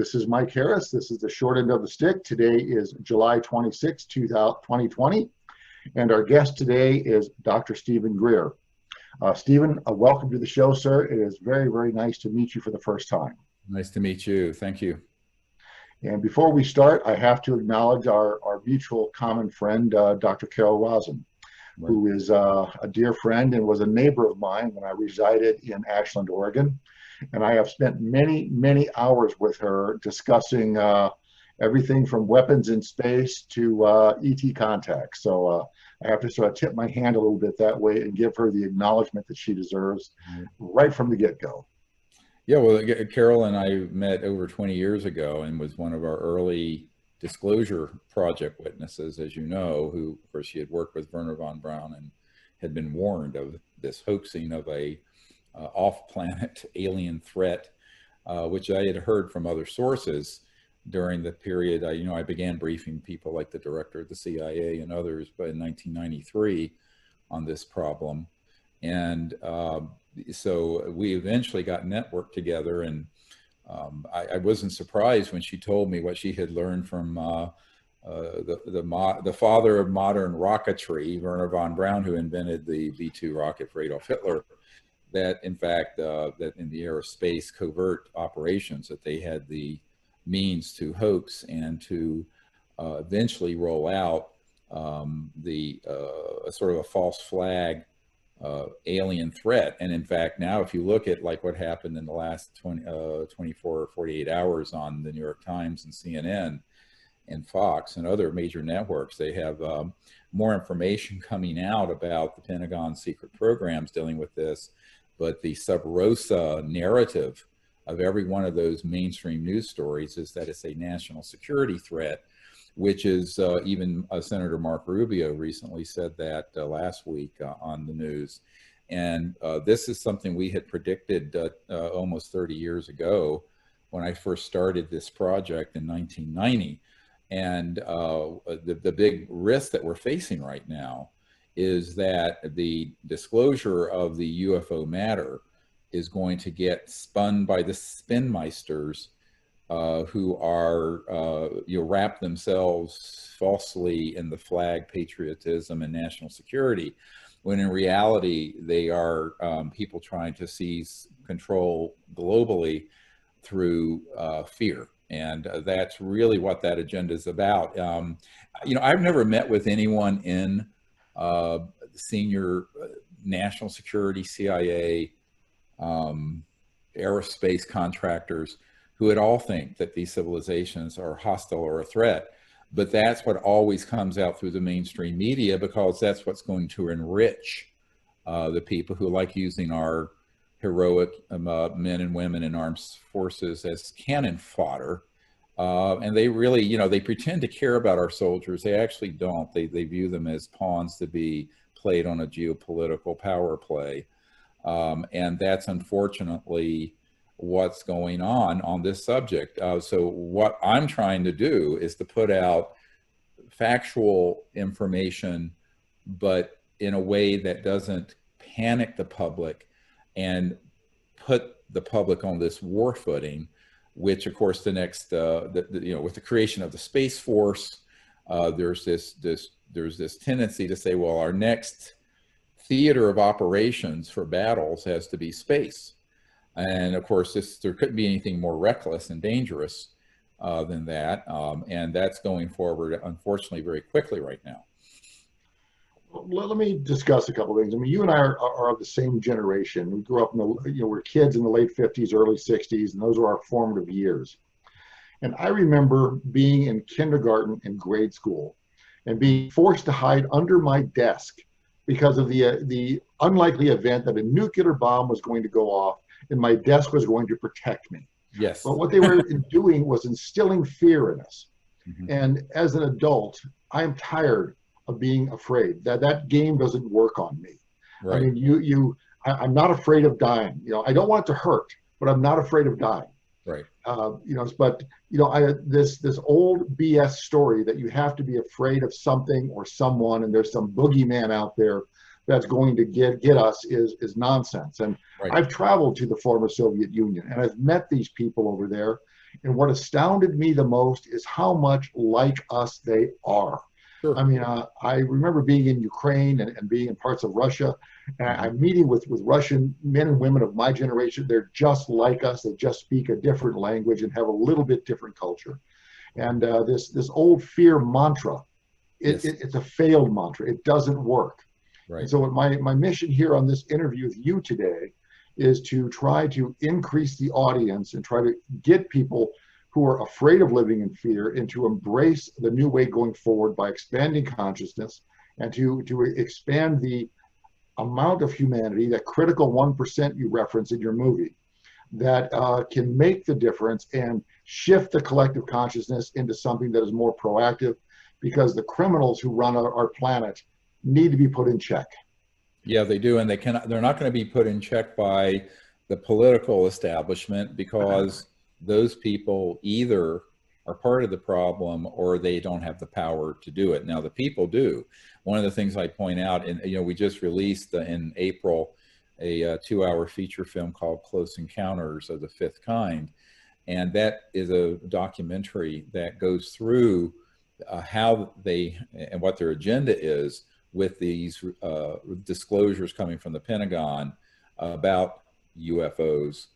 This is Mike Harris. This is the short end of the stick. Today is July 26, 2020, and our guest today is Dr. Stephen Greer. Stephen, welcome to the show, sir. It is very, very nice to meet you for the first time. Nice to meet you. Thank you. And before we start, I have to acknowledge our mutual common friend, Dr. Rosin, Right. who is a dear friend and was a neighbor of mine when I resided in Ashland, Oregon. And I have spent many, many hours with her discussing everything from weapons in space to ET contacts. So I have to sort of tip my hand a little bit that way and give her the acknowledgement that she deserves right from the get-go. Yeah, well, Carol and I met over 20 years ago and was one of our early disclosure project witnesses, as you know, who, of course, she had worked with Wernher von Braun and had been warned of this hoaxing of a off-planet alien threat, which I had heard from other sources during the period. I began briefing people like the director of the CIA and others in 1993 on this problem. And so we eventually got networked together, and I wasn't surprised when she told me what she had learned from the father of modern rocketry, Wernher von Braun, who invented the V-2 rocket for Adolf Hitler, that in fact, that in the aerospace covert operations, that they had the means to hoax and to eventually roll out sort of a false flag alien threat. And in fact, now if you look at like what happened in the last 24 or 48 hours on the New York Times and CNN and Fox and other major networks, they have more information coming out about the Pentagon's secret programs dealing with this. But the sub rosa narrative of every one of those mainstream news stories is that it's a national security threat, which is even Senator Marco Rubio recently said that last week on the news. And this is something we had predicted almost 30 years ago when I first started this project in 1990. And the big risk that we're facing right now is that the disclosure of the UFO matter is going to get spun by the spinmeisters who are, wrap themselves falsely in the flag patriotism and national security, when in reality, they are people trying to seize control globally through fear. And that's really what that agenda is about. I've never met with anyone in senior national security, CIA, aerospace contractors who at all think that these civilizations are hostile or a threat. But that's what always comes out through the mainstream media, because that's what's going to enrich the people who like using our heroic men and women in armed forces as cannon fodder. And they really, they pretend to care about our soldiers. They actually don't. They view them as pawns to be played on a geopolitical power play. And that's unfortunately what's going on this subject. So what I'm trying to do is to put out factual information, but in a way that doesn't panic the public and put the public on this war footing, which of course the next, with the creation of the Space Force, there's this tendency to say, well, our next theater of operations for battles has to be space. And of course, there couldn't be anything more reckless and dangerous than that. And that's going forward, unfortunately, very quickly right now. Well, let me discuss a couple of things. I mean, you and I are of the same generation. We grew up in the, we're kids in the late 50s, early 60s, and those were our formative years. And I remember being in kindergarten and grade school and being forced to hide under my desk because of the unlikely event that a nuclear bomb was going to go off and my desk was going to protect me. Yes. But what they were doing was instilling fear in us. Mm-hmm. And as an adult, I am tired of being afraid. That game doesn't work on me. Right. I mean, I'm not afraid of dying. I don't want it to hurt, but I'm not afraid of dying. Right. This old BS story that you have to be afraid of something or someone, and there's some boogeyman out there that's going to get us is nonsense. And right. I've traveled to the former Soviet Union, and I've met these people over there, And what astounded me the most is how much like us they are. I Sure. mean, I remember being in Ukraine and being in parts of Russia, and Mhm. I'm meeting with Russian men and women of my generation. They're just like us. They just speak a different language and have a little bit different culture. And this old fear mantra, Yes. it's a failed mantra. It doesn't work. And Right. so my mission here on this interview with you today is to try to increase the audience and try to get people who are afraid of living in fear and to embrace the new way going forward by expanding consciousness and to expand the amount of humanity, that critical 1% you reference in your movie, that can make the difference and shift the collective consciousness into something that is more proactive, because the criminals who run our planet need to be put in check. Yeah, they do, and they're not going to be put in check by the political establishment, because those people either are part of the problem or they don't have the power to do it. Now, the people do. One of the things I point out, and we just released in April a 2-hour feature film called Close Encounters of the Fifth Kind, and that is a documentary that goes through how they and what their agenda is with these disclosures coming from the Pentagon about UFOs,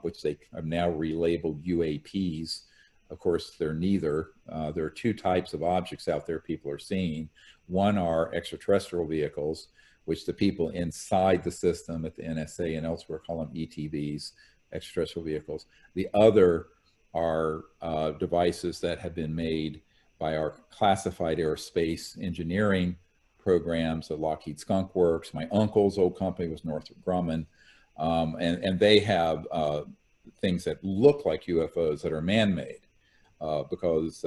which they have now relabeled UAPs. Of course, they're neither. There are two types of objects out there people are seeing. One are extraterrestrial vehicles, which the people inside the system at the NSA and elsewhere call them ETVs, extraterrestrial vehicles. The other are devices that have been made by our classified aerospace engineering programs at Lockheed Skunk Works. My uncle's old company was Northrop Grumman. And they have things that look like UFOs that are man-made, because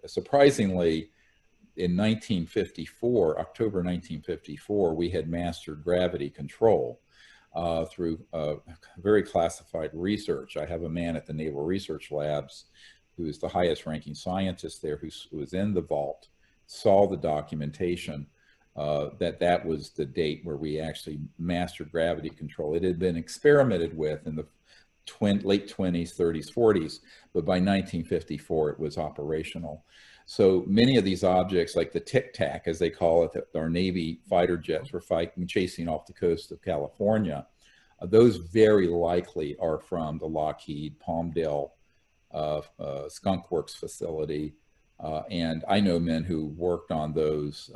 surprisingly, in 1954, October 1954, we had mastered gravity control through very classified research. I have a man at the Naval Research Labs who is the highest ranking scientist there, who was in the vault, saw the documentation that was the date where we actually mastered gravity control. It had been experimented with in the late 20s, 30s, 40s, but by 1954 it was operational. So many of these objects, like the Tic Tac, as they call it, that our Navy fighter jets were chasing off the coast of California, those very likely are from the Lockheed Palmdale Skunk Works facility. And I know men who worked on those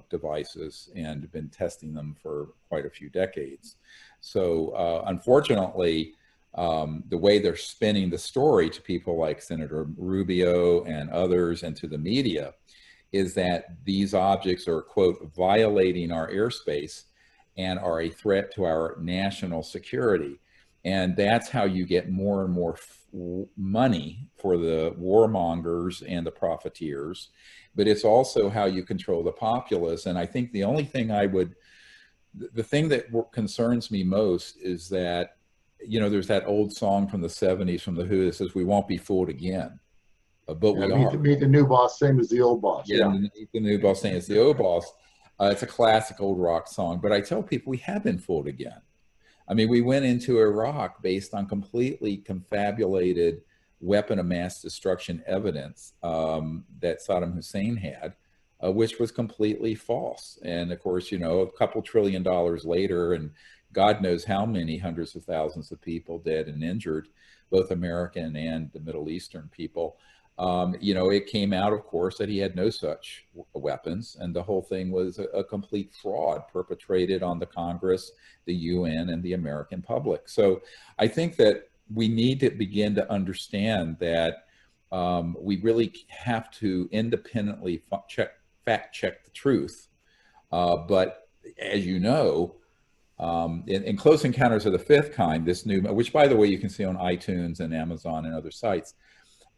devices and have been testing them for quite a few decades. So unfortunately, the way they're spinning the story to people like Senator Rubio and others and to the media is that these objects are, quote, violating our airspace and are a threat to our national security. And that's how you get more and more money for the warmongers and the profiteers. But it's also how you control the populace. And I think the only thing the thing that concerns me most is that, there's that old song from the 70s from The Who that says, "We won't be fooled again." But Yeah, we meet are. the new boss, same as the old boss. Yeah, Yeah. the new boss saying it's the old boss. It's a classic old rock song. But I tell people we have been fooled again. I mean, we went into Iraq based on completely confabulated weapon of mass destruction evidence that Saddam Hussein had, which was completely false. And of course, a couple $1 trillion later, and God knows how many hundreds of thousands of people dead and injured, both American and the Middle Eastern people. It came out, of course, that he had no such weapons, and the whole thing was a complete fraud perpetrated on the Congress, the UN, and the American public. So I think that we need to begin to understand that we really have to independently fact check the truth. But as you know, in Close Encounters of the Fifth Kind, this new, which by the way you can see on iTunes and Amazon and other sites,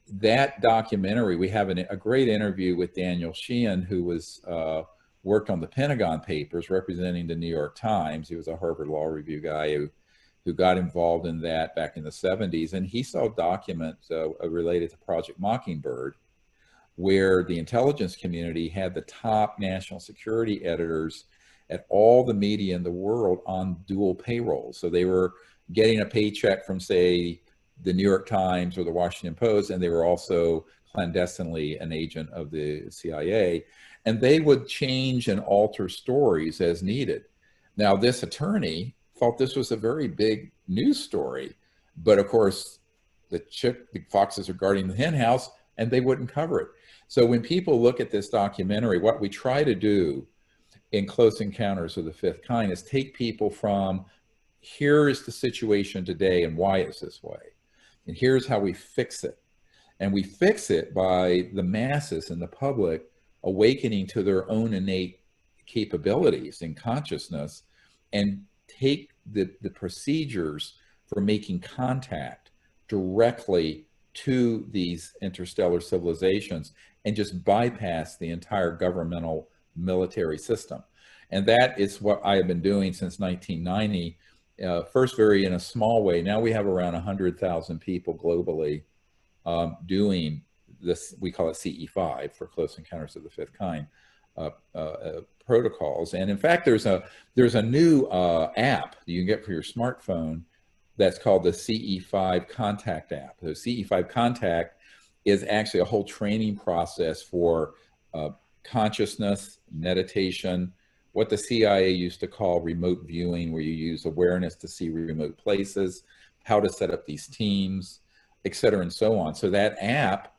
that documentary, we have a great interview with Daniel Sheehan, who was worked on the Pentagon Papers representing the New York Times. He was a Harvard Law Review guy who got involved in that back in the 70s. And he saw documents related to Project Mockingbird, where the intelligence community had the top national security editors at all the media in the world on dual payrolls. So they were getting a paycheck from, say, the New York Times or the Washington Post, and they were also clandestinely an agent of the CIA, and they would change and alter stories as needed. Now, this attorney thought this was a very big news story, but of course, the foxes are guarding the hen house, and they wouldn't cover it. So when people look at this documentary, what we try to do in Close Encounters of the Fifth Kind is take people from, here's the situation today and why it's this way, and here's how we fix it. And we fix it by the masses and the public awakening to their own innate capabilities and consciousness, and take the procedures for making contact directly to these interstellar civilizations and just bypass the entire governmental military system. And that is what I have been doing since 1990. First, very in a small way. Now we have around 100,000 people globally doing this. We call it CE5 for Close Encounters of the Fifth Kind protocols. And in fact, there's a new app you can get for your smartphone that's called the CE5 Contact app. The CE5 Contact is actually a whole training process for consciousness, meditation, what the CIA used to call remote viewing, where you use awareness to see remote places, how to set up these teams, et cetera, and so on. So that app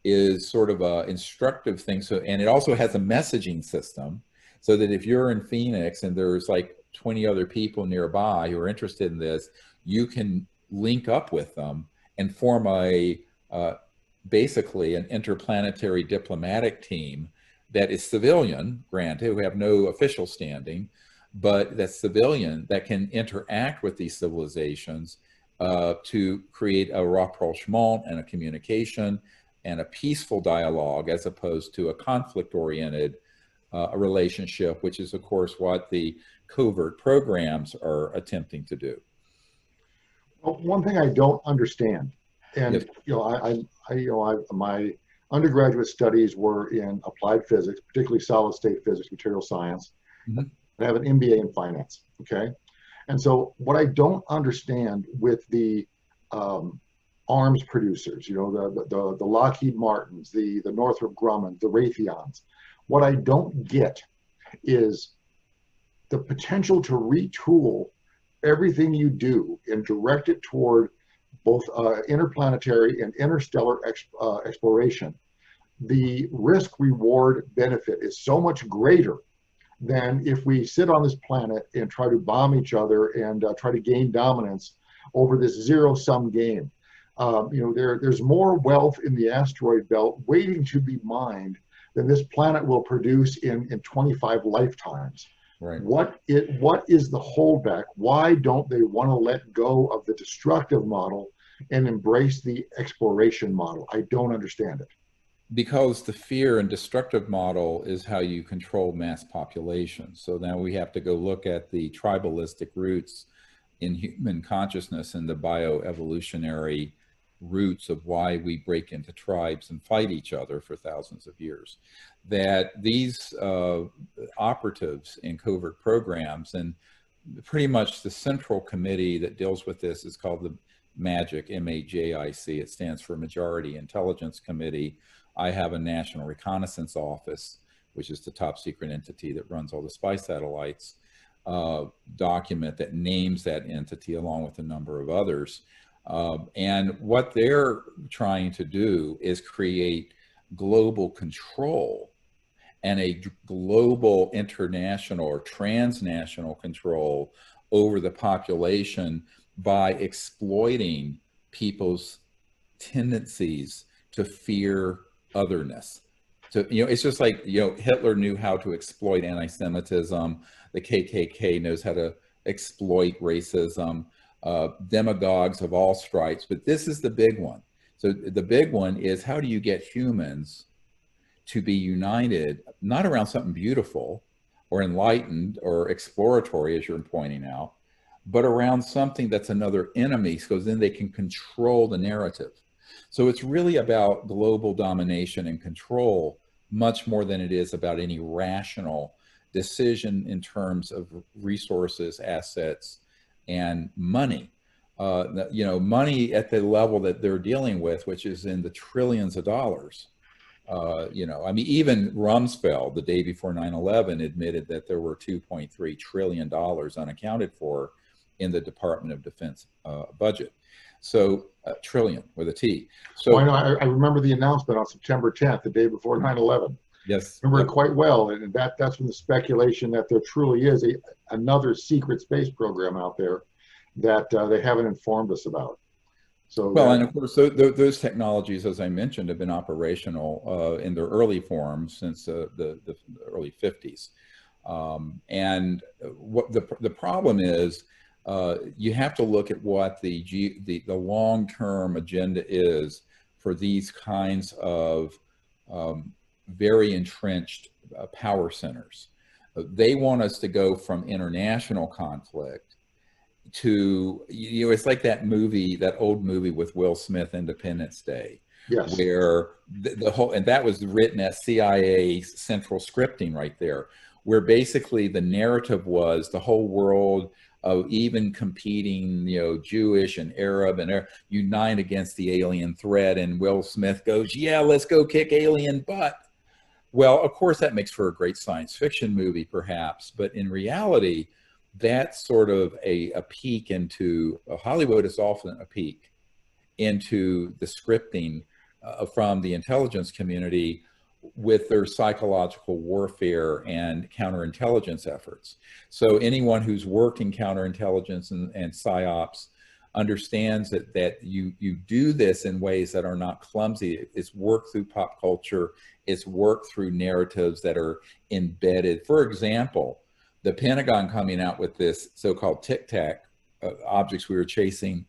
is sort of a instructive thing. So, and it also has a messaging system, so that if you're in Phoenix and there's like 20 other people nearby who are interested in this, you can link up with them and form a basically an interplanetary diplomatic team that is civilian, granted, who have no official standing, but that's civilian, that can interact with these civilizations to create a rapprochement and a communication and a peaceful dialogue, as opposed to a conflict-oriented relationship, which is, of course, what the covert programs are attempting to do. Well, one thing I don't understand, and Yes. My undergraduate studies were in applied physics, particularly solid state physics, material science. Mm-hmm. I have an MBA in finance. Okay, and so what I don't understand with the arms producers, the Lockheed Martins, the Northrop Grumman, the Raytheons, what I don't get is the potential to retool everything you do and direct it toward both interplanetary and interstellar exploration. The risk reward benefit is so much greater than if we sit on this planet and try to bomb each other and try to gain dominance over this zero-sum game. There's more wealth in the asteroid belt waiting to be mined than this planet will produce in 25 lifetimes. Right. What is the holdback? Why don't they want to let go of the destructive model and embrace the exploration model? I don't understand it. Because the fear and destructive model is how you control mass populations. So now we have to go look at the tribalistic roots in human consciousness and the bioevolutionary roots of why we break into tribes and fight each other for thousands of years. That these operatives in covert programs, and pretty much the central committee that deals with this is called the MAJIC, M-A-J-I-C. It stands for Majority Intelligence Committee. I have a National Reconnaissance Office, which is the top secret entity that runs all the spy satellites, document that names that entity along with a number of others. And what they're trying to do is create global control and a global international or transnational control over the population by exploiting people's tendencies to fear otherness. So, it's just like, Hitler knew how to exploit anti-Semitism. The KKK knows how to exploit racism, demagogues of all stripes. But this is the big one. So the big one is, how do you get humans to be united, not around something beautiful or enlightened or exploratory, as you're pointing out, but around something that's another enemy, because then they can control the narrative. So it's really about global domination and control, much more than it is about any rational decision in terms of resources, assets, and money. you know, money at the level that they're dealing with, which is in the trillions of dollars. You know, I mean, even Rumsfeld, the day before 9/11, admitted that there were $2.3 trillion unaccounted for in the Department of Defense budget. So trillion with a T. So well, I know, I remember the announcement on September 10th, the day before 9/11. yes, Remember yep. it quite well, and that's when the speculation that there truly is another secret space program out there that they haven't informed us about. So Well, that, and of course, those technologies, as I mentioned, have been operational in their early forms since the early 50s. And what the problem is, you have to look at what the long-term agenda is for these kinds of very entrenched power centers. They want us to go from international conflict to, you know, it's like that movie, that old movie with Will Smith, Independence Day, yes, where the whole, and that was written as CIA central scripting right there, where basically the narrative was the whole world of even competing, you know, Jewish and Arab and unite against the alien threat. And Will Smith goes, yeah, let's go kick alien butt. Well, of course, that makes for a great science fiction movie, perhaps, but in reality, that's sort of a peek into Hollywood is often a peek into the scripting from the intelligence community with their psychological warfare and counterintelligence efforts. So anyone who's worked in counterintelligence and psyops understands that you do this in ways that are not clumsy. It's work through pop culture. It's work through narratives that are embedded. For example, the Pentagon coming out with this so-called Tic Tac objects we were chasing,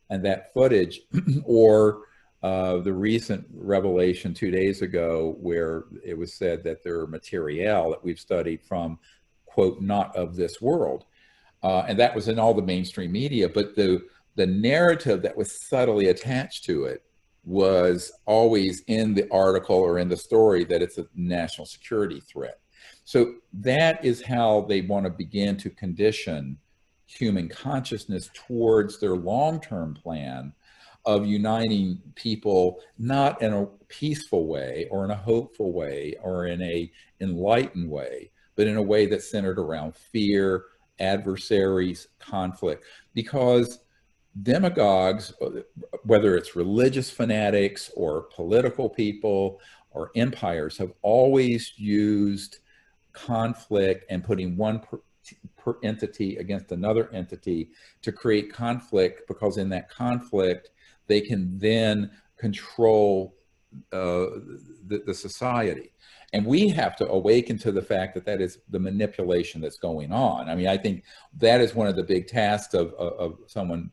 and that footage, or the recent revelation 2 days ago where it was said that there are material that we've studied from, quote, not of this world. And that was in all the mainstream media, but the narrative that was subtly attached to it was always in the article or in the story that it's a national security threat. So that is how they want to begin to condition human consciousness towards their long-term plan of uniting people, not in a peaceful way or in a hopeful way or in a enlightened way, but in a way that's centered around fear, adversaries, conflict. Because demagogues, whether it's religious fanatics or political people or empires, have always used conflict and putting one per entity against another entity to create conflict, because in that conflict they can then control the society. And we have to awaken to the fact that that is the manipulation that's going on. I mean, I think that is one of the big tasks of someone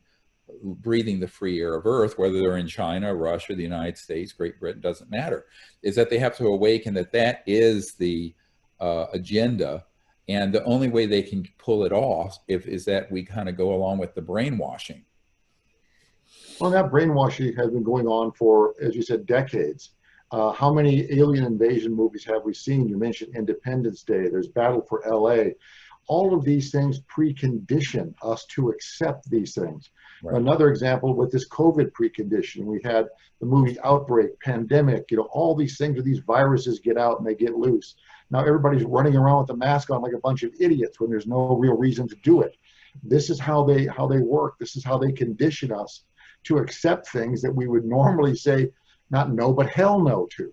breathing the free air of Earth, whether they're in China, Russia, the United States, Great Britain, doesn't matter, is that they have to awaken that that is the agenda. And the only way they can pull it off is that we kind of go along with the brainwashing. well, that brainwashing has been going on for, as you said, decades. How many alien invasion movies have we seen? You mentioned Independence Day, there's Battle for LA. All of these things precondition us to accept these things. Right. Another example with this COVID precondition, we had the movie Outbreak, Pandemic, you know, all these things where these viruses get out and they get loose. Now everybody's running around with a mask on like a bunch of idiots when there's no real reason to do it. This is how they work. This is how they condition us to accept things that we would normally say not no, but hell no to.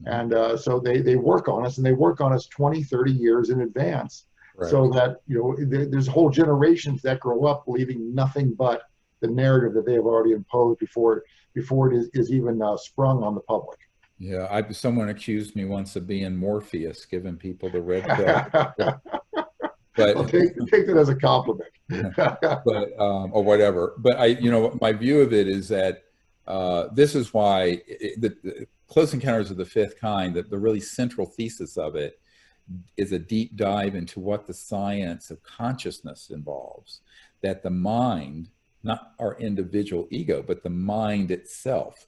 And so they work on us, and they work on us 20, 30 years in advance. Right. So that, you know, there's whole generations that grow up believing nothing but the narrative that they have already imposed before it is even sprung on the public. Yeah, someone accused me once of being Morpheus, giving people the red pill. But I'll take that as a compliment. But or whatever. But you know, my view of it is that this is why the Close Encounters of the Fifth Kind, that the really central thesis of it is a deep dive into what the science of consciousness involves. That the mind, not our individual ego, but the mind itself,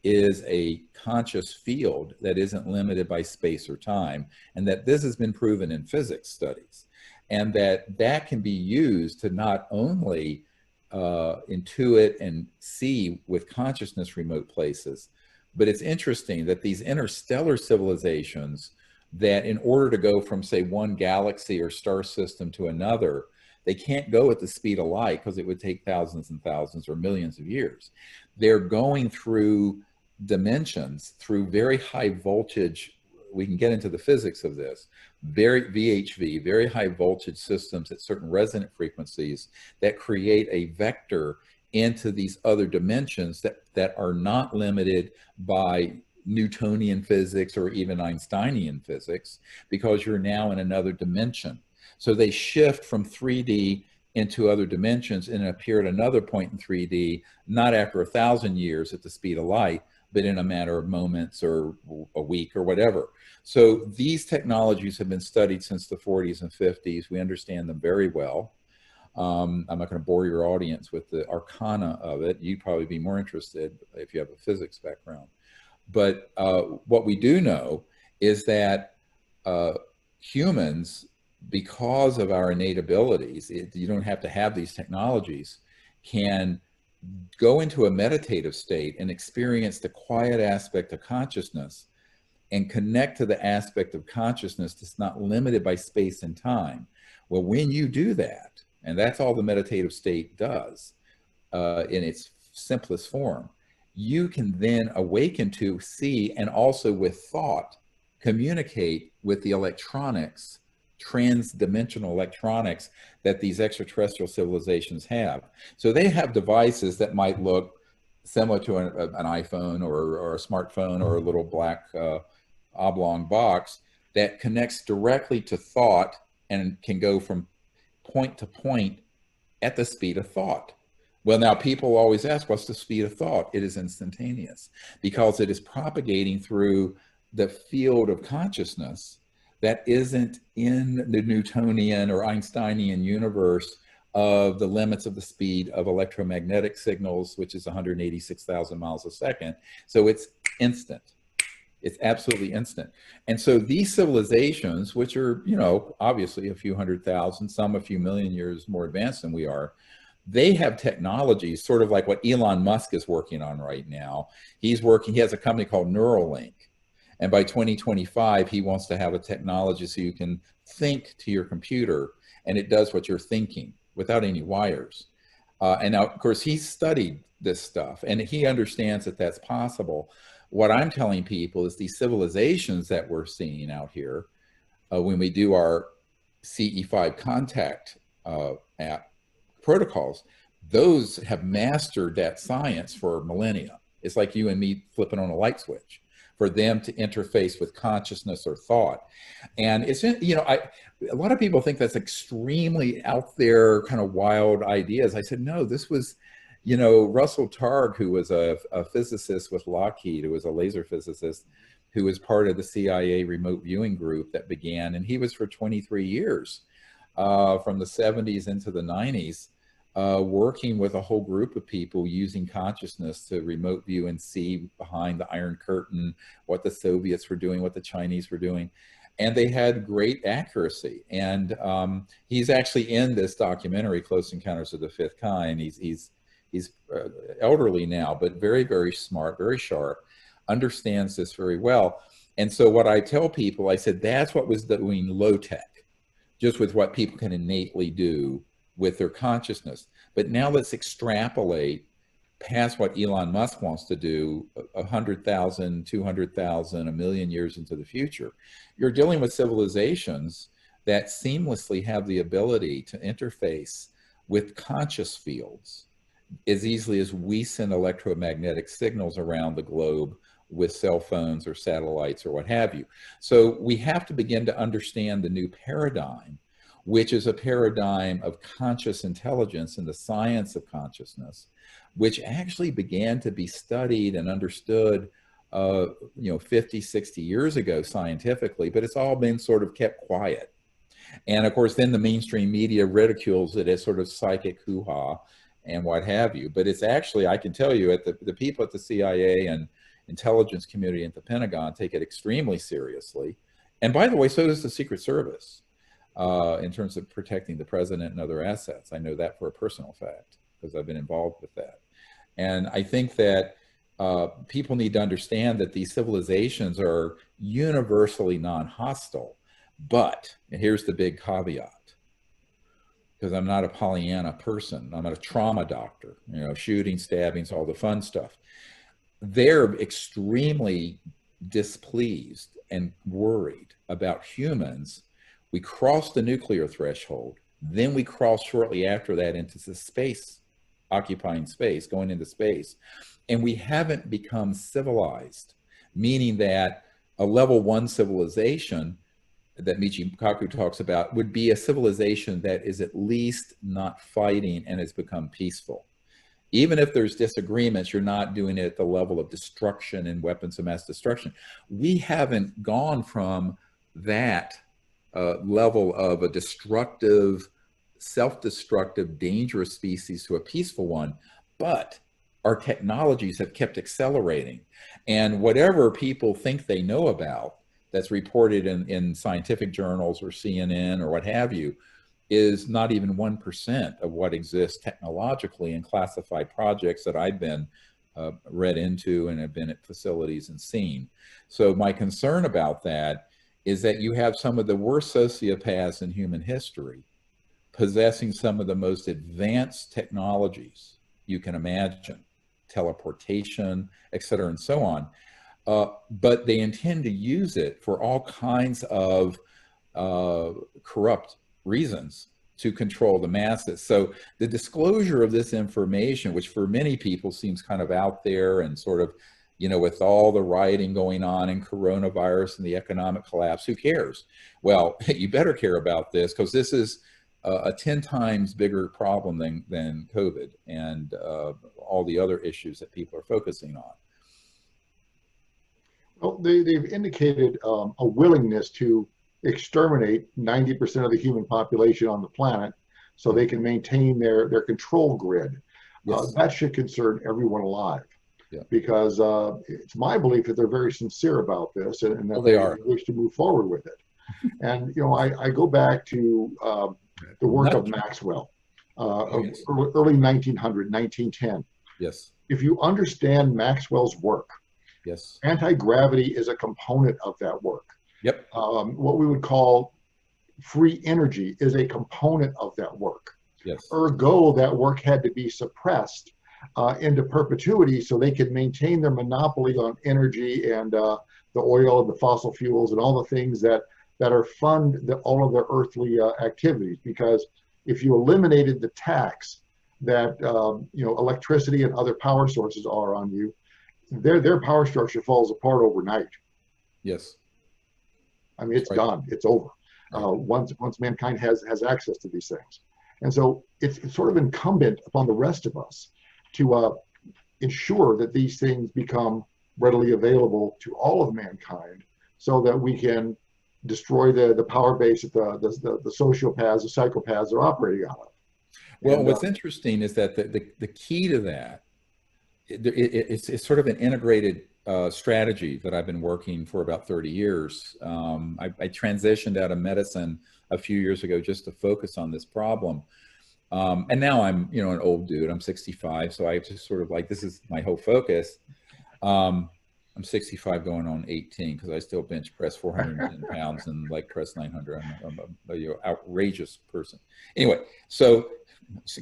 is a conscious field that isn't limited by space or time, and that this has been proven in physics studies, and that can be used to not only intuit and see with consciousness remote places. But it's interesting that these interstellar civilizations, that in order to go from, say, one galaxy or star system to another, they can't go at the speed of light because it would take thousands and thousands or millions of years. They're going through dimensions, through very high voltage. We can get into the physics of this. Very VHV, very high voltage systems at certain resonant frequencies that create a vector into these other dimensions that are not limited by Newtonian physics or even Einsteinian physics, because you're now in another dimension. So they shift from 3D into other dimensions and appear at another point in 3D, not after 1,000 years at the speed of light, but in a matter of moments or a week or whatever. So these technologies have been studied since the 40s and 50s. We understand them very well. I'm not going to bore your audience with the arcana of it. You'd probably be more interested if you have a physics background. But what we do know is that humans, because of our innate abilities, you don't have to have these technologies, can go into a meditative state and experience the quiet aspect of consciousness and connect to the aspect of consciousness that's not limited by space and time. Well, when you do that, and that's all the meditative state does in its simplest form, you can then awaken to see, and also with thought, communicate with the electronics, trans-dimensional electronics that these extraterrestrial civilizations have. So they have devices that might look similar to an iPhone or a smartphone or a little black oblong box that connects directly to thought and can go from point to point at the speed of thought. Well, now people always ask, what's the speed of thought? It is instantaneous, because it is propagating through the field of consciousness that isn't in the Newtonian or Einsteinian universe of the limits of the speed of electromagnetic signals, which is 186,000 miles a second. So it's instant. It's absolutely instant. And so these civilizations, which are, you know, obviously a few 100,000, some a few million years more advanced than we are, they have technologies sort of like what Elon Musk is working on right now. He has a company called Neuralink. And by 2025, he wants to have a technology so you can think to your computer and it does what you're thinking without any wires. And now, of course, he's studied this stuff and he understands that that's possible. What I'm telling people is these civilizations that we're seeing out here, when we do our CE5 contact app protocols, those have mastered that science for millennia. It's like you and me flipping on a light switch for them to interface with consciousness or thought. And it's, you know, a lot of people think that's extremely out there, kind of wild ideas. I said, no, this was, you know, Russell Targ, who was a physicist with Lockheed, who was a laser physicist, who was part of the CIA remote viewing group that began, and he was for 23 years, from the 70s into the 90s, working with a whole group of people using consciousness to remote view and see behind the Iron Curtain what the Soviets were doing, what the Chinese were doing. And they had great accuracy. And he's actually in this documentary, Close Encounters of the Fifth Kind. He's elderly now, but very, very smart, very sharp, understands this very well. And so what I tell people, I said, that's what was doing low tech, just with what people can innately do with their consciousness. But now let's extrapolate past what Elon Musk wants to do 100,000, 200,000, a million years into the future. You're dealing with civilizations that seamlessly have the ability to interface with conscious fields as easily as we send electromagnetic signals around the globe with cell phones or satellites or what have you. So we have to begin to understand the new paradigm, which is a paradigm of conscious intelligence and the science of consciousness, which actually began to be studied and understood, 50, 60 years ago scientifically, but it's all been sort of kept quiet. And of course, then the mainstream media ridicules it as sort of psychic hoo-ha and what have you. But it's actually, I can tell you, at the people at the CIA and intelligence community at the Pentagon take it extremely seriously. And by the way, so does the Secret Service in terms of protecting the president and other assets. I know that for a personal fact. because I've been involved with that. And I think that people need to understand that these civilizations are universally non-hostile. But, and here's the big caveat, because I'm not a Pollyanna person. I'm not a trauma doctor, you know, shooting, stabbings, all the fun stuff. They're extremely displeased and worried about humans. We cross the nuclear threshold, then we cross shortly after that into the space, occupying space, going into space. And we haven't become civilized, meaning that a level 1 civilization that Michio Kaku talks about would be a civilization that is at least not fighting and has become peaceful. Even if there's disagreements, you're not doing it at the level of destruction and weapons of mass destruction. We haven't gone from that level of a destructive, self-destructive, dangerous species to a peaceful one, but our technologies have kept accelerating. And whatever people think they know about that's reported in scientific journals or CNN or what have you, is not even 1% of what exists technologically in classified projects that I've been read into and have been at facilities and seen. So my concern about that is that you have some of the worst sociopaths in human history possessing some of the most advanced technologies you can imagine, teleportation, et cetera, and so on. But they intend to use it for all kinds of corrupt reasons to control the masses. So the disclosure of this information, which for many people seems kind of out there and sort of, you know, with all the rioting going on and coronavirus and the economic collapse, who cares? Well, you better care about this, because this is a 10 times bigger problem than COVID and all the other issues that people are focusing on. Well, they've indicated a willingness to exterminate 90% of the human population on the planet so they can maintain their control grid. Yes. That should concern everyone alive. Yeah. Because it's my belief that they're very sincere about this and that they are. wish to move forward with it. And, you know, I go back to the work of Maxwell, yes. early 1900, 1910. Yes. If you understand Maxwell's work, yes, anti-gravity is a component of that work. Yep. What we would call free energy is a component of that work. Yes. Ergo, that work had to be suppressed into perpetuity so they could maintain their monopoly on energy and the oil and the fossil fuels and all the things that are fund all of their earthly activities. Because if you eliminated the tax that you know, electricity and other power sources are on you, their power structure falls apart overnight. Yes. I mean, it's gone. It's over. Once mankind has access to these things. And so it's sort of incumbent upon the rest of us to ensure that these things become readily available to all of mankind so that we can destroy the power base that the sociopaths, the psychopaths are operating out of. Well, and, what's interesting is that the key to that, it's sort of an integrated strategy that I've been working for about 30 years. I transitioned out of medicine a few years ago just to focus on this problem. And now I'm, you know, an old dude. I'm 65, so I just sort of like, this is my whole focus. I'm 65 going on 18 because I still bench press 410 pounds and like press 900. I'm a you know, outrageous person. Anyway, so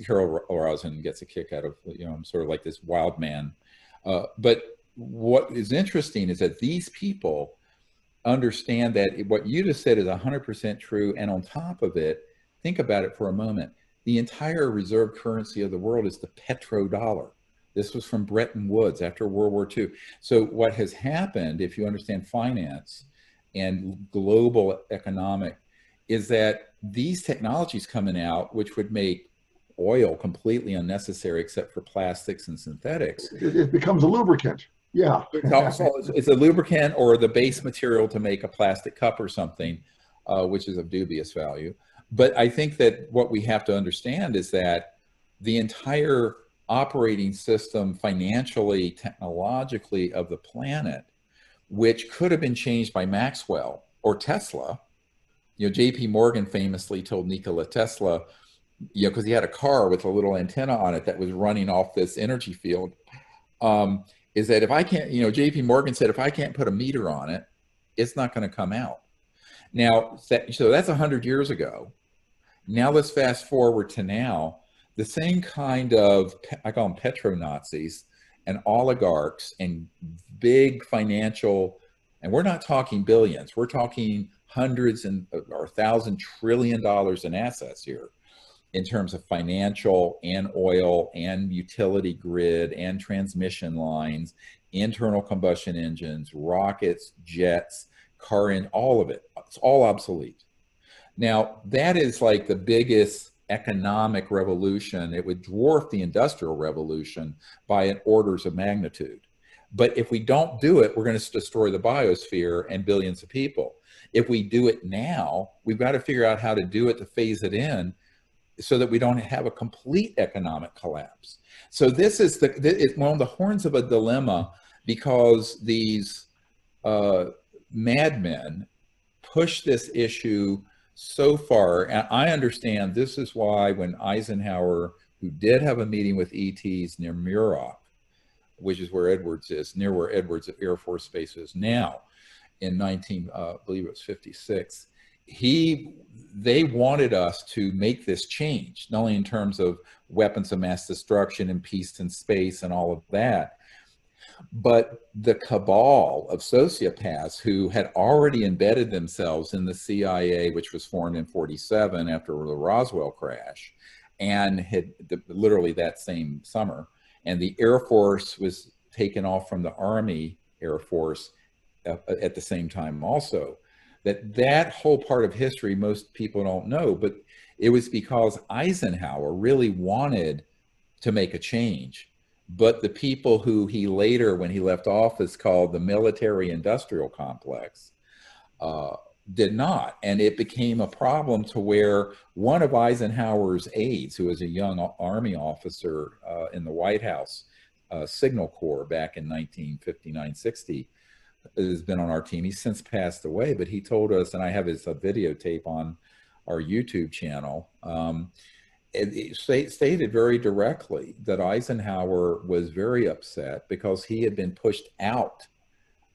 Carol Rosin gets a kick out of, you know, I'm sort of like this wild man. But what is interesting is that these people understand that what you just said is 100% true. And on top of it, think about it for a moment. The entire reserve currency of the world is the petrodollar. This was from Bretton Woods after World War II. So what has happened, if you understand finance and global economic, is that these technologies coming out, which would make oil completely unnecessary except for plastics and synthetics. It becomes a lubricant. Yeah. It's a lubricant or the base material to make a plastic cup or something, which is of dubious value. But I think that what we have to understand is that the entire operating system financially, technologically of the planet, which could have been changed by Maxwell or Tesla. You know, J.P. Morgan famously told Nikola Tesla, you know, because he had a car with a little antenna on it that was running off this energy field. Is that if I can't, you know, JP Morgan said, if I can't put a meter on it, it's not going to come out. Now, so that's 100 years ago. Now let's fast forward to now. The same kind of, I call them petro-Nazis and oligarchs and big financial, and we're not talking billions, we're talking hundreds and or $1,000 trillion in assets here in terms of financial and oil and utility grid and transmission lines, internal combustion engines, rockets, jets, car in, all of it. It's all obsolete. Now, that is like the biggest economic revolution. It would dwarf the Industrial Revolution by an orders of magnitude. But if we don't do it, we're going to destroy the biosphere and billions of people. If we do it now, we've got to figure out how to do it to phase it in so that we don't have a complete economic collapse. So this is it's one of the horns of a dilemma, because these madmen push this issue so far. And I understand this is why when Eisenhower, who did have a meeting with ETs near Muroc, which is where Edwards is, near where Edwards Air Force Base is now, in I believe it was 56, they wanted us to make this change, not only in terms of weapons of mass destruction and peace in space and all of that, but the cabal of sociopaths who had already embedded themselves in the CIA, which was formed in 47 after the Roswell crash, and had literally that same summer. And the Air Force was taken off from the Army Air Force at the same time also. That whole part of history most people don't know, but it was because Eisenhower really wanted to make a change. But the people who he later, when he left office, called the military industrial complex, did not. And it became a problem to where one of Eisenhower's aides, who was a young Army officer in the White House Signal Corps back in 1959-60, has been on our team. He's since passed away, but he told us, and I have his videotape on our YouTube channel, it stated very directly that Eisenhower was very upset because he had been pushed out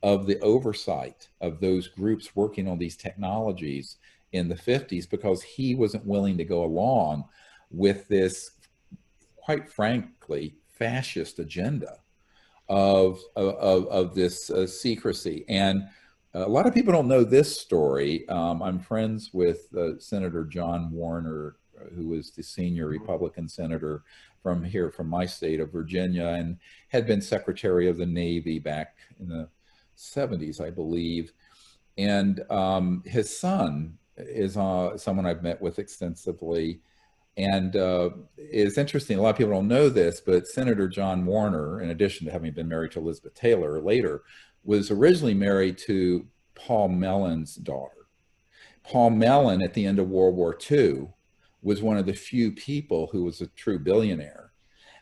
of the oversight of those groups working on these technologies in the 50s, because he wasn't willing to go along with this, quite frankly, fascist agenda of this secrecy. And a lot of people don't know this story. I'm friends with Senator John Warner, who was the senior Republican senator from here, from my state of Virginia, and had been Secretary of the Navy back in the 70s, I believe. And his son is someone I've met with extensively. And it's interesting, a lot of people don't know this, but Senator John Warner, in addition to having been married to Elizabeth Taylor later, was originally married to Paul Mellon's daughter. Paul Mellon, at the end of World War II, was one of the few people who was a true billionaire,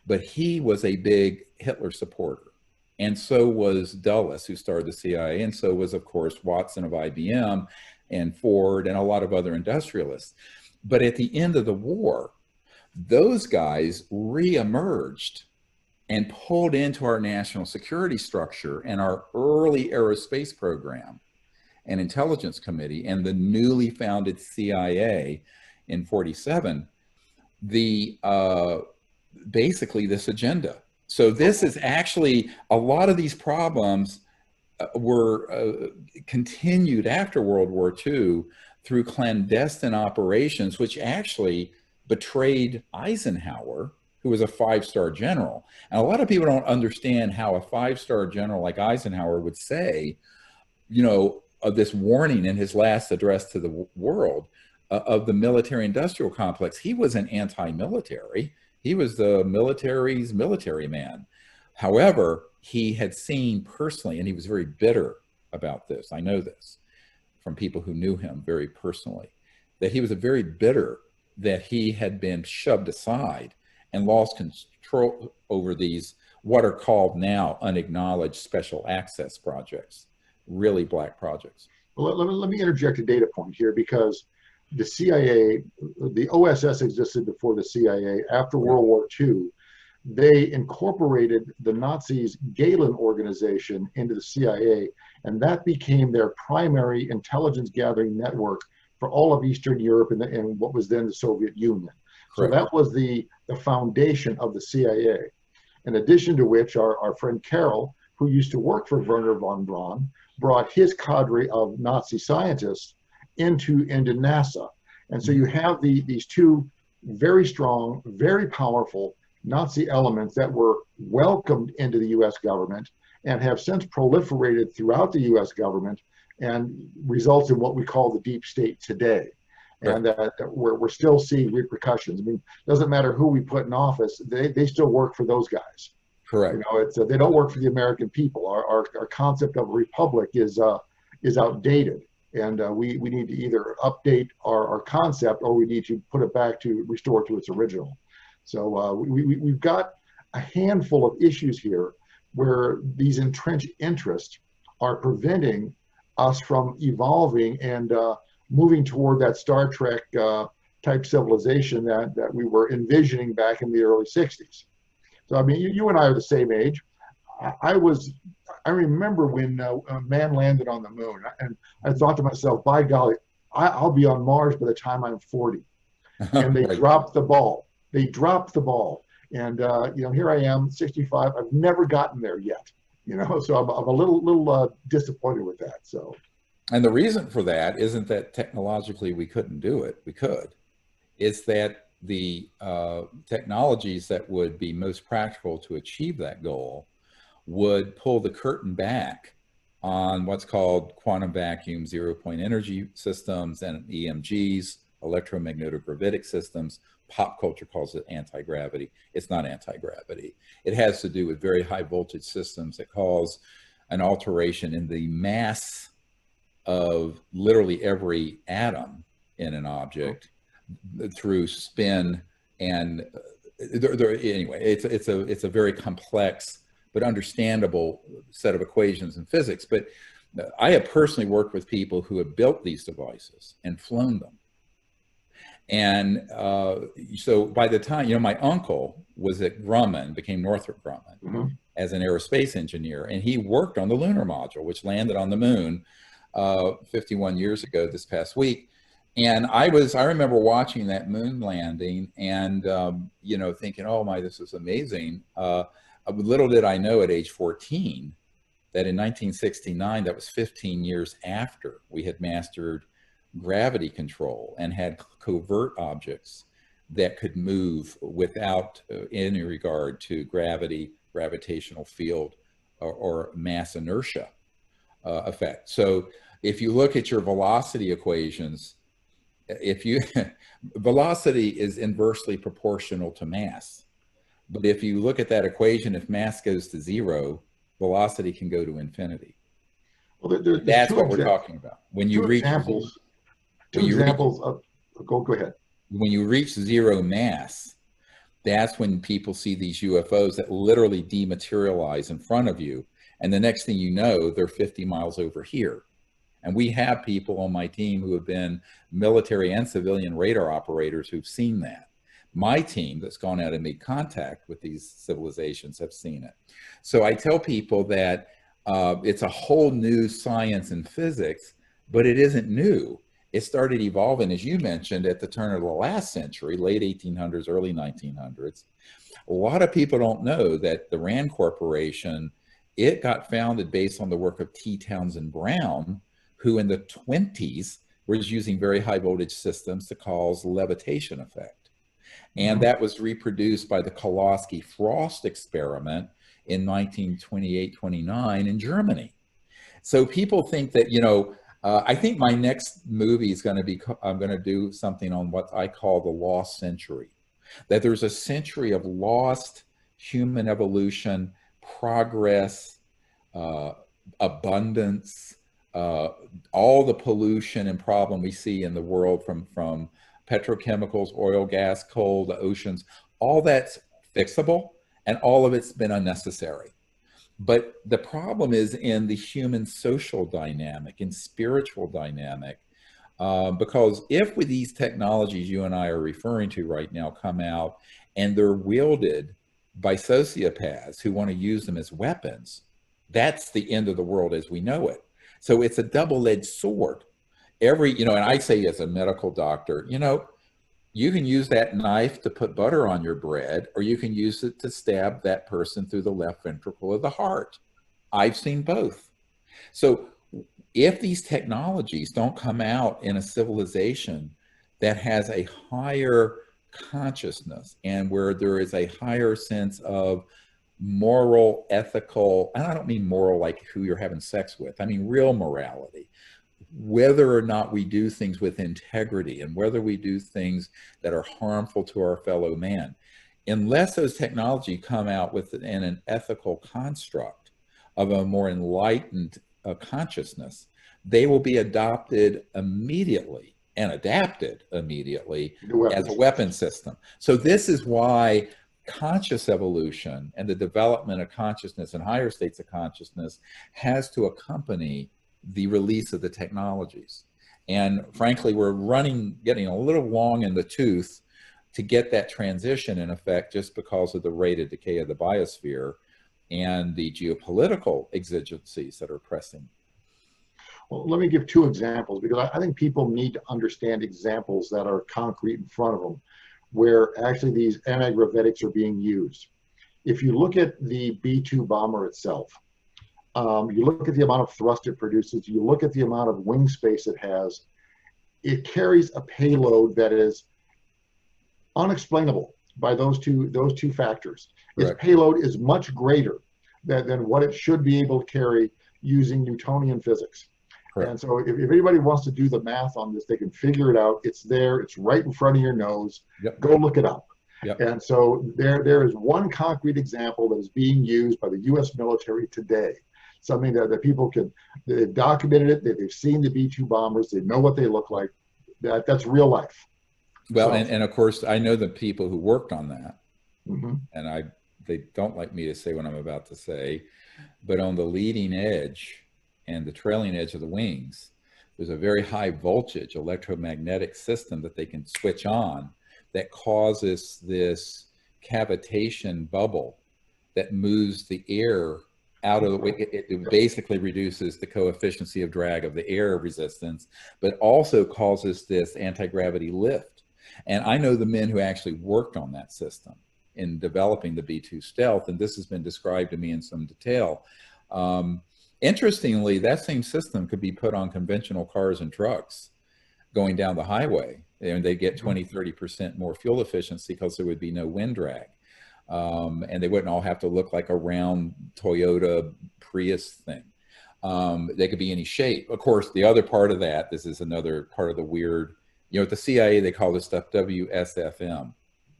but he was a big Hitler supporter. And so was Dulles, who started the CIA, and so was, of course, Watson of IBM and Ford and a lot of other industrialists. But at the end of the war, those guys re-emerged and pulled into our national security structure and our early aerospace program and intelligence committee and the newly founded CIA in 47, basically this agenda. So this is actually, a lot of these problems were continued after World War II through clandestine operations, which actually betrayed Eisenhower, who was a five-star general. And a lot of people don't understand how a five-star general like Eisenhower would say, you know, of this warning in his last address to the world of the military-industrial complex. He wasn't anti-military. He was the military's military man. However, he had seen personally, and he was very bitter about this, I know this from people who knew him very personally, that he was very bitter that he had been shoved aside and lost control over these, what are called now unacknowledged special access projects, really black projects. Well, let me interject a data point here, because the CIA, the OSS existed before the CIA. After Right. World War II, they incorporated the Nazis' Gehlen organization into the CIA, and that became their primary intelligence gathering network for all of Eastern Europe and what was then the Soviet Union. So Correct. that was the foundation of the CIA. In addition to which, our friend Carol, who used to work for Werner von Braun, brought his cadre of Nazi scientists into NASA. And so you have these two very strong, very powerful Nazi elements that were welcomed into the US government and have since proliferated throughout the US government and results in what we call the deep state today. Right. And we're still seeing repercussions. I mean, it doesn't matter who we put in office, they still work for those guys. Correct. You know, it's they don't work for the American people. Our concept of a republic is outdated, and we need to either update our concept or we need to put it back to restore it to its original. So we've got a handful of issues here where these entrenched interests are preventing us from evolving and moving toward that Star Trek type civilization that we were envisioning back in the early 60s. So, I mean, you and I are the same age. I remember when man landed on the moon, and I thought to myself, by golly, I'll be on Mars by the time I'm 40. And they Right. dropped the ball. They dropped the ball. And, you know, here I am, 65. I've never gotten there yet, you know, so I'm a little disappointed with that. So. And the reason for that isn't that technologically we couldn't do it. We could. It's that the technologies that would be most practical to achieve that goal would pull the curtain back on what's called quantum vacuum, zero-point energy systems, and EMGs, electromagnetic-gravitic systems. Pop culture calls it anti-gravity. It's not anti-gravity. It has to do with very high voltage systems that cause an alteration in the mass of literally every atom in an object through spin, and anyway, it's a very complex but understandable set of equations in physics. But I have personally worked with people who have built these devices and flown them. And so by the time, you know, my uncle was at Grumman, became Northrop Grumman as an aerospace engineer, and he worked on the lunar module, which landed on the moon 51 years ago this past week. And I remember watching that moon landing and, you know, thinking, oh my, this is amazing. Little did I know at age 14 that in 1969, that was 15 years after we had mastered gravity control and had covert objects that could move without any regard to gravity, gravitational field, or mass inertia effect. So if you look at your velocity equations, velocity is inversely proportional to mass. But if you look at that equation, if mass goes to zero, velocity can go to infinity. Well, that's what we're talking about. When you reach two examples of go ahead. When you reach zero mass, that's when people see these UFOs that literally dematerialize in front of you. And the next thing you know, they're 50 miles over here. And we have people on my team who have been military and civilian radar operators who've seen that. My team that's gone out and made contact with these civilizations have seen it. So I tell people that it's a whole new science and physics, but it isn't new. It started evolving, as you mentioned, at the turn of the last century, late 1800s, early 1900s. A lot of people don't know that the RAND Corporation, it got founded based on the work of T. Townsend Brown, who in the 20s was using very high voltage systems to cause levitation effect. And that was reproduced by the Kolosky-Frost experiment in 1928-29 in Germany. So people think that, you know, I think my next movie is going to be, I'm going to do something on what I call the lost century. That there's a century of lost human evolution, progress, abundance, all the pollution and problem we see in the world from petrochemicals, oil, gas, coal, the oceans, all that's fixable and all of it's been unnecessary. But the problem is in the human social dynamic and spiritual dynamic. Because if with these technologies you and I are referring to right now come out and they're wielded by sociopaths who want to use them as weapons, that's the end of the world as we know it. So it's a double-edged sword. And I say as a medical doctor, you can use that knife to put butter on your bread, or you can use it to stab that person through the left ventricle of the heart. I've seen both. So if these technologies don't come out in a civilization that has a higher consciousness and where there is a higher sense of moral, ethical, and I don't mean moral like who you're having sex with, I mean real morality, whether or not we do things with integrity and whether we do things that are harmful to our fellow man, unless those technology come out within an ethical construct of a more enlightened consciousness, they will be adopted immediately and adapted immediately as a weapon system. So this is why conscious evolution and the development of consciousness and higher states of consciousness has to accompany the release of the technologies. And frankly, we're getting a little long in the tooth to get that transition in effect just because of the rate of decay of the biosphere and the geopolitical exigencies that are pressing. Well, let me give two examples, because I think people need to understand examples that are concrete in front of them, where actually these anti-gravitics are being used. If you look at the B-2 bomber itself, you look at the amount of thrust it produces, you look at the amount of wing space it has, it carries a payload that is unexplainable by those two factors. Correct. Its payload is much greater than what it should be able to carry using Newtonian physics. Correct. And so if anybody wants to do the math on this, they can figure it out. It's there, it's right in front of your nose. Yep. Go look it up. Yep. And so there is one concrete example that is being used by the US military today. Something that people they've documented it, they've seen the B-2 bombers, they know what they look like. That's real life. Well, so, and of course, I know the people who worked on that. Mm-hmm. And they don't like me to say what I'm about to say, but on the leading edge and the trailing edge of the wings, there's a very high voltage electromagnetic system that they can switch on that causes this cavitation bubble that moves the air out of the way. It basically reduces the coefficient of drag of the air resistance, but also causes this anti-gravity lift. And I know the men who actually worked on that system in developing the B-2 stealth, and this has been described to me in some detail. Interestingly, that same system could be put on conventional cars and trucks going down the highway, and they get 20–30% more fuel efficiency because there would be no wind drag. And they wouldn't all have to look like a round Toyota Prius thing. They could be any shape. Of course, the other part of that, this is another part of the weird, at the CIA, they call this stuff WSFM.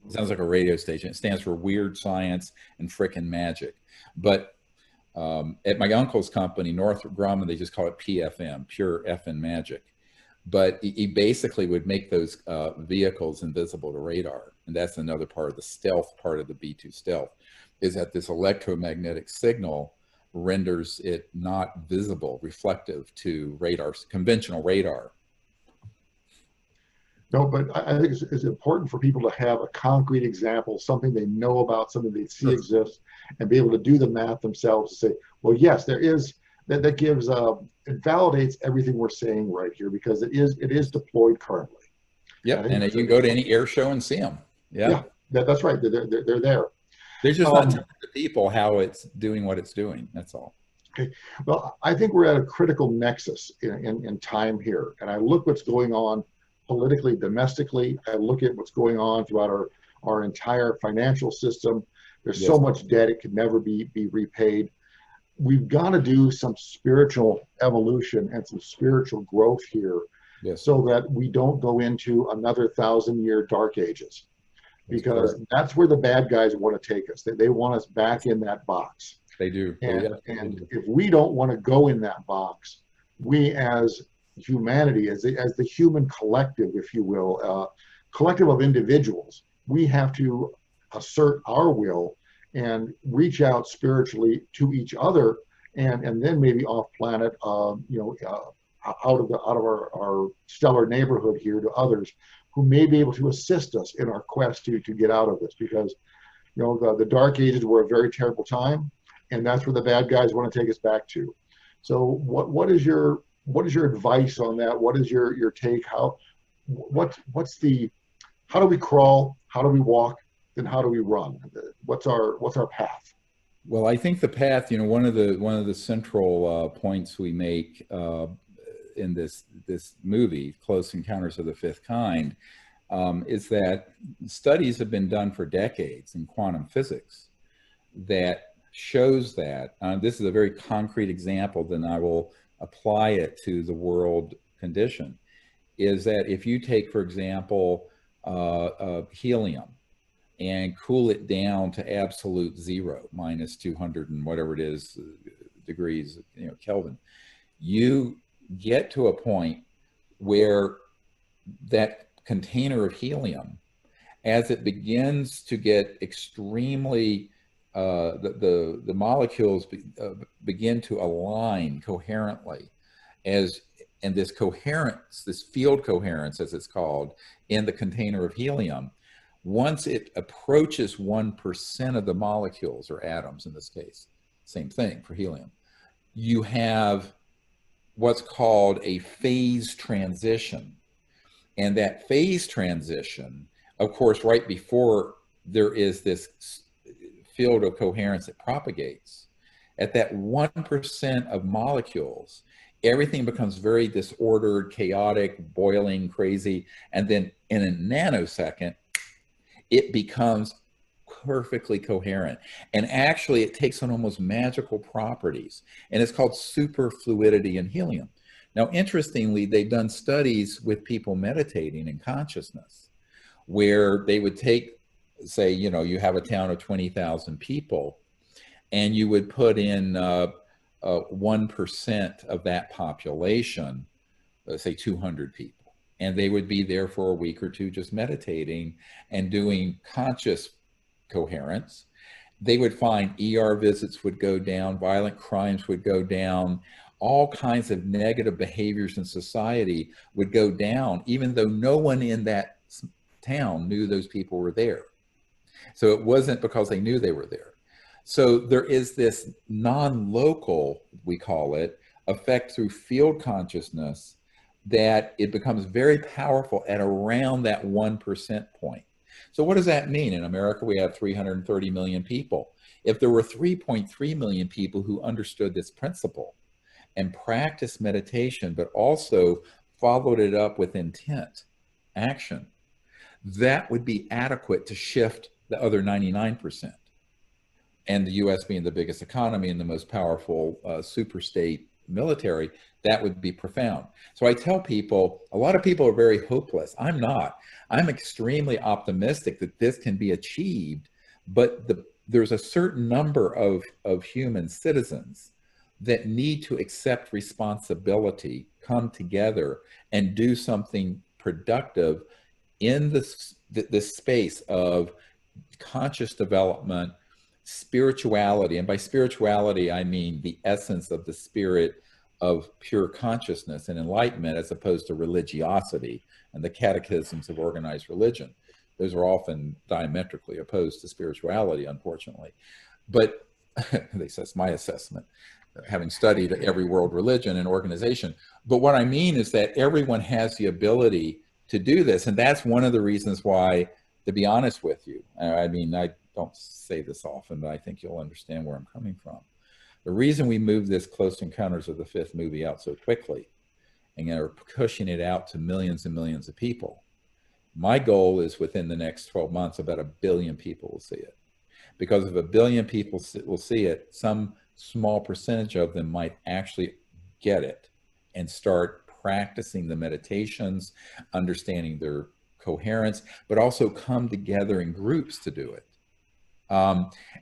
It sounds like a radio station. It stands for Weird Science and Frickin' Magic. But at my uncle's company, Northrop Grumman, they just call it PFM, Pure Effin' Magic. But he basically would make those vehicles invisible to radar. And that's another part of the stealth part of the B-2 stealth, is that this electromagnetic signal renders it not visible, reflective to radars, conventional radar. No, but I think it's important for people to have a concrete example, something they know about, something they see exists, and be able to do the math themselves to say, well, yes, there is, that gives, it validates everything we're saying right here, because it is deployed currently. Yep, and you can go to any air show and see them. Yeah, that's right, they're there. They're just not telling the people how it's doing what it's doing, that's all. Okay, well, I think we're at a critical nexus in time here, and I look what's going on politically, domestically. I look at what's going on throughout our entire financial system. There's so much debt, it could never be repaid. We've got to do some spiritual evolution and some spiritual growth here, so that we don't go into another 1,000-year dark ages, because that's where the bad guys want to take us. They want us back in that box. They do. And if we don't want to go in that box, we as humanity, as the human collective, if you will, collective of individuals, we have to assert our will and reach out spiritually to each other, and then maybe off planet, our stellar neighborhood here to others who may be able to assist us in our quest to get out of this, because the dark ages were a very terrible time, and that's where the bad guys want to take us back to. So what is your advice on that? What is your take? How do we crawl? How do we walk? Then how do we run? What's our path? Well, I think the path, one of the central points we make in this movie, Close Encounters of the Fifth Kind, is that studies have been done for decades in quantum physics that shows that, this is a very concrete example, then I will apply it to the world condition, is that if you take, for example, helium and cool it down to absolute zero, minus 200 and whatever it is, degrees, Kelvin, you get to a point where that container of helium, as it begins to get extremely, the molecules begin to align coherently, and this coherence, this field coherence, as it's called, in the container of helium, once it approaches 1% of the molecules, or atoms in this case, same thing for helium, you have what's called a phase transition. And that phase transition, of course, right before there is this field of coherence that propagates, at that 1% of molecules, everything becomes very disordered, chaotic, boiling, crazy, and then in a nanosecond, it becomes perfectly coherent. And actually, it takes on almost magical properties, and it's called superfluidity in helium. Now, interestingly, they've done studies with people meditating in consciousness, where they would take, say, you have a town of 20,000 people, and you would put in 1% of that population, let's say 200 people, and they would be there for a week or two just meditating and doing conscious coherence. They would find ER visits would go down, violent crimes would go down, all kinds of negative behaviors in society would go down, even though no one in that town knew those people were there. So it wasn't because they knew they were there. So there is this non-local, we call it, effect through field consciousness, that it becomes very powerful at around that 1% point. So what does that mean? In America, we have 330 million people. If there were 3.3 million people who understood this principle and practiced meditation, but also followed it up with intent, action, that would be adequate to shift the other 99%. And the US being the biggest economy and the most powerful superstate military, that would be profound. So I tell people, a lot of people are very hopeless. I'm not. I'm extremely optimistic that this can be achieved, but there's a certain number of human citizens that need to accept responsibility, come together, and do something productive in this space of conscious development, spirituality. And by spirituality, I mean the essence of the spirit of pure consciousness and enlightenment, as opposed to religiosity and the catechisms of organized religion. Those are often diametrically opposed to spirituality, unfortunately. But at least that's my assessment, having studied every world religion and organization. But what I mean is that everyone has the ability to do this. And that's one of the reasons why, to be honest with you, I mean, I don't say this often, but I think you'll understand where I'm coming from. The reason we moved this Close Encounters of the Fifth movie out so quickly and are pushing it out to millions and millions of people, my goal is within the next 12 months, about 1 billion people will see it. Because if 1 billion people will see it, some small percentage of them might actually get it and start practicing the meditations, understanding their coherence, but also come together in groups to do it.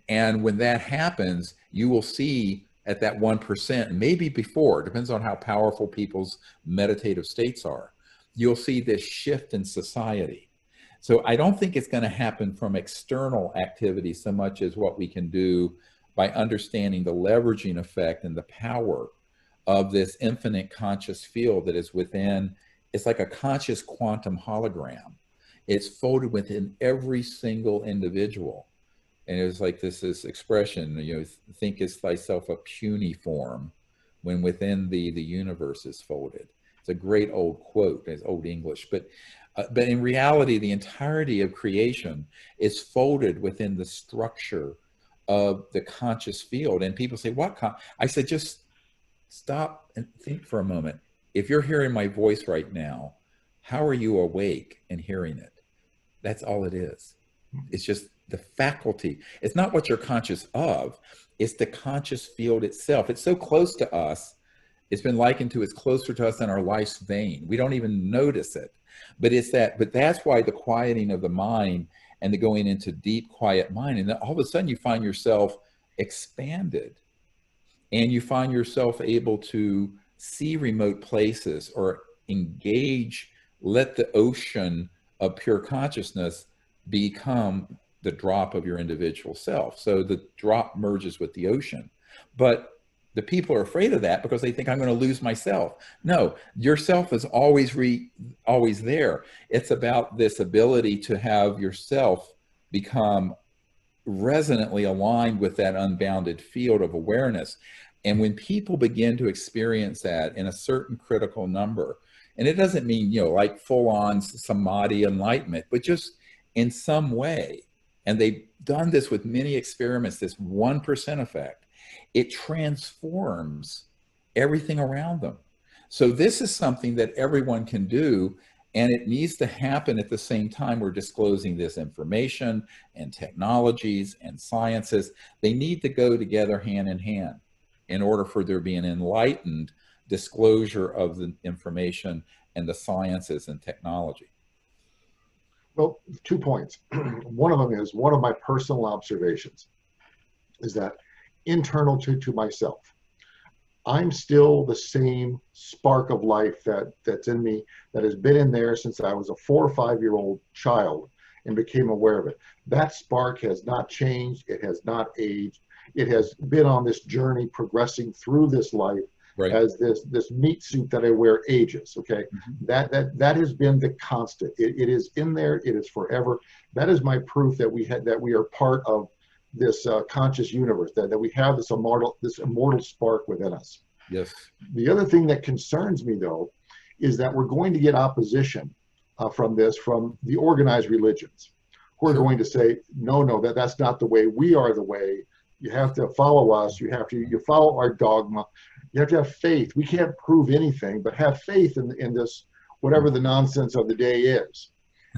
And when that happens, you will see at that 1%, maybe before, depends on how powerful people's meditative states are, you'll see this shift in society. So I don't think it's going to happen from external activity so much as what we can do by understanding the leveraging effect and the power of this infinite conscious field that is within. It's like a conscious quantum hologram. It's folded within every single individual. And it was like this expression, think it's thyself a puny form when within the universe is folded. It's a great old quote, it's old English, but in reality, the entirety of creation is folded within the structure of the conscious field. And people say, what? I said, just stop and think for a moment. If you're hearing my voice right now, how are you awake and hearing it? That's all it is. It's just the faculty. It's not what you're conscious of. It's the conscious field itself. It's so close to us. It's been likened to, it's closer to us than our life's vein. We don't even notice it. But that's why the quieting of the mind and the going into deep, quiet mind. And then all of a sudden you find yourself expanded, and you find yourself able to see remote places or engage, let the ocean of pure consciousness become the drop of your individual self. So the drop merges with the ocean. But the people are afraid of that because they think, I'm going to lose myself. No, yourself is always there. It's about this ability to have yourself become resonantly aligned with that unbounded field of awareness. And when people begin to experience that in a certain critical number, and it doesn't mean, like full on samadhi enlightenment, but just in some way, and they've done this with many experiments, this 1% effect, it transforms everything around them. So this is something that everyone can do, and it needs to happen at the same time we're disclosing this information and technologies and sciences. They need to go together hand in hand in order for there to be an enlightened disclosure of the information and the sciences and technology. Well, 2 points. One of them is, one of my personal observations is that internal to myself, I'm still the same spark of life that's in me, that has been in there since I was a 4 or 5-year-old child and became aware of it. That spark has not changed. It has not aged. It has been on this journey progressing through this life. Right. As this meat suit that I wear ages. Okay, mm-hmm. that has been the constant. It is in there. It is forever. That is my proof that we are part of this conscious universe. That we have this immortal spark within us. Yes. The other thing that concerns me, though, is that we're going to get opposition from the organized religions, who are going to say, no, that's not the way. We are the way. You have to follow us. You follow our dogma. You have to have faith. We can't prove anything, but have faith in this, whatever the nonsense of the day is.